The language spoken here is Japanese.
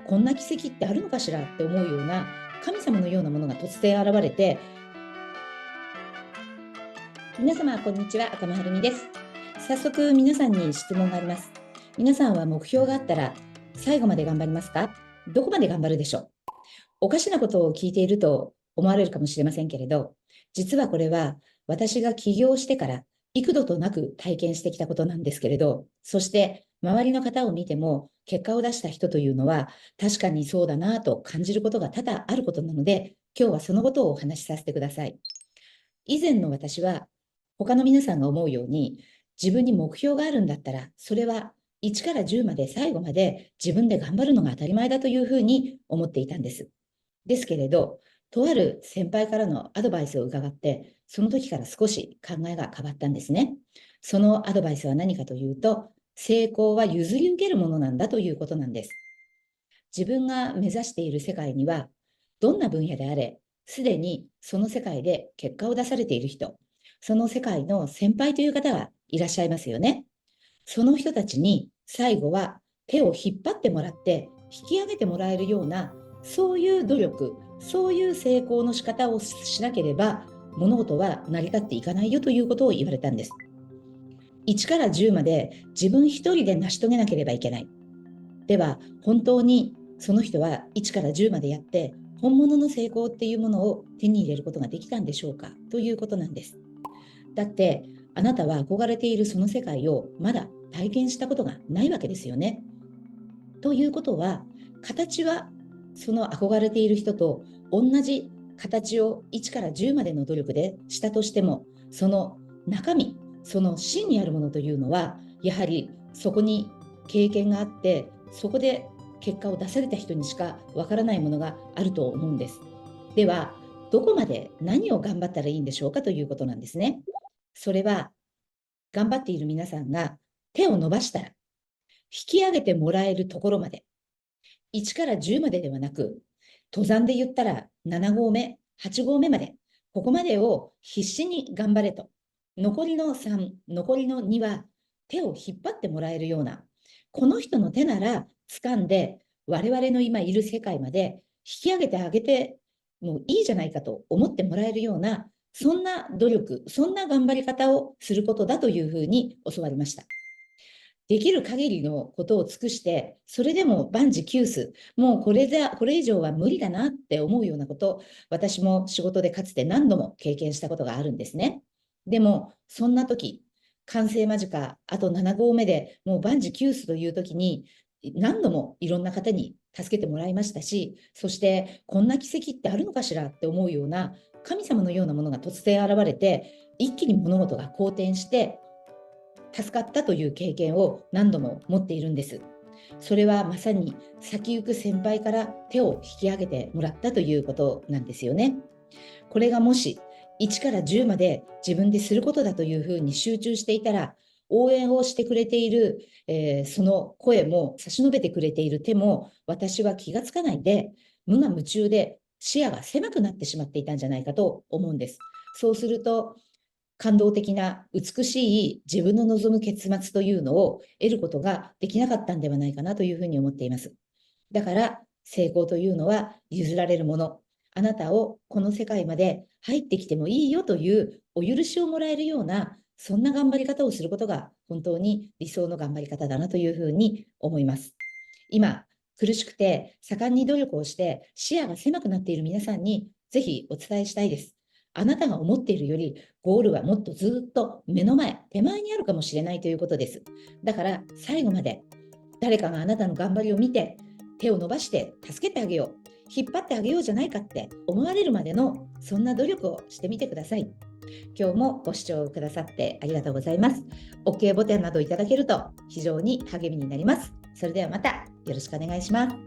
こんな奇跡ってあるのかしらって思うような神様のようなものが突然現れて、皆様こんにちは、赤間晴美です。早速皆さんに質問があります。皆さんは目標があったら最後まで頑張りますか？どこまで頑張るでしょう？おかしなことを聞いていると思われるかもしれませんけれど、実はこれは私が起業してから幾度となく体験してきたことなんですけれど、そして周りの方を見ても結果を出した人というのは確かにそうだなと感じることが多々あることなので、今日はそのことをお話しさせてください。以前の私は他の皆さんが思うように、自分に目標があるんだったらそれは1から10まで最後まで自分で頑張るのが当たり前だというふうに思っていたんです。ですけれど、とある先輩からのアドバイスを伺って、その時から少し考えが変わったんですね。そのアドバイスは何かというと、成功は譲り受けるものなんだということなんです。自分が目指している世界には、どんな分野であれ、すでにその世界で結果を出されている人、その世界の先輩という方がいらっしゃいますよね。その人たちに最後は手を引っ張ってもらって引き上げてもらえるような、そういう努力、そういう成功の仕方をしなければ物事は成り立っていかないよということを言われたんです。1から10まで自分一人で成し遂げなければいけない。では本当にその人は1から10までやって本物の成功っていうものを手に入れることができたんでしょうかということなんです。だってあなたは憧れているその世界をまだ体験したことがないわけですよね。ということは、形はその憧れている人と同じ形を1から10までの努力でしたとしても、その中身、その真にあるものというのは、やはりそこに経験があって、そこで結果を出された人にしかわからないものがあると思うんです。では、どこまで何を頑張ったらいいんでしょうかということなんですね。それは、頑張っている皆さんが手を伸ばしたら、引き上げてもらえるところまで、1から10までではなく、登山で言ったら7合目、8合目まで、ここまでを必死に頑張れと。残りの3、残りの2は手を引っ張ってもらえるような、この人の手なら掴んで、我々の今いる世界まで引き上げてあげてもういいじゃないかと思ってもらえるような、そんな努力、そんな頑張り方をすることだというふうに教わりました。できる限りのことを尽くして、それでも万事休す、もうこれ以上は無理だなって思うようなこと、私も仕事でかつて何度も経験したことがあるんですね。でも、そんな時、完成間近、あと7合目でもう万事休すという時に、何度もいろんな方に助けてもらいましたし、そしてこんな奇跡ってあるのかしらって思うような神様のようなものが突然現れて、一気に物事が好転して、助かったという経験を何度も持っているんです。それはまさに先行く先輩から手を引き上げてもらったということなんですよね。これがもし1から10まで自分ですることだというふうに集中していたら、応援をしてくれている、その声も差し伸べてくれている手も私は気がつかないで、無我夢中で視野が狭くなってしまっていたんじゃないかと思うんです。そうすると感動的な美しい自分の望む結末というのを得ることができなかったんではないかなというふうに思っています。だから成功というのは譲られるもの。あなたをこの世界まで入ってきてもいいよというお許しをもらえるような、そんな頑張り方をすることが本当に理想の頑張り方だなというふうに思います。今、苦しくて盛んに努力をして視野が狭くなっている皆さんにぜひお伝えしたいです。あなたが思っているよりゴールはもっとずっと目の前、手前にあるかもしれないということです。だから最後まで誰かがあなたの頑張りを見て手を伸ばして助けてあげよう、引っ張ってあげようじゃないかって思われるまでのそんな努力をしてみてください。今日もご視聴くださってありがとうございます。OK ボタンなどいただけると非常に励みになります。それではまたよろしくお願いします。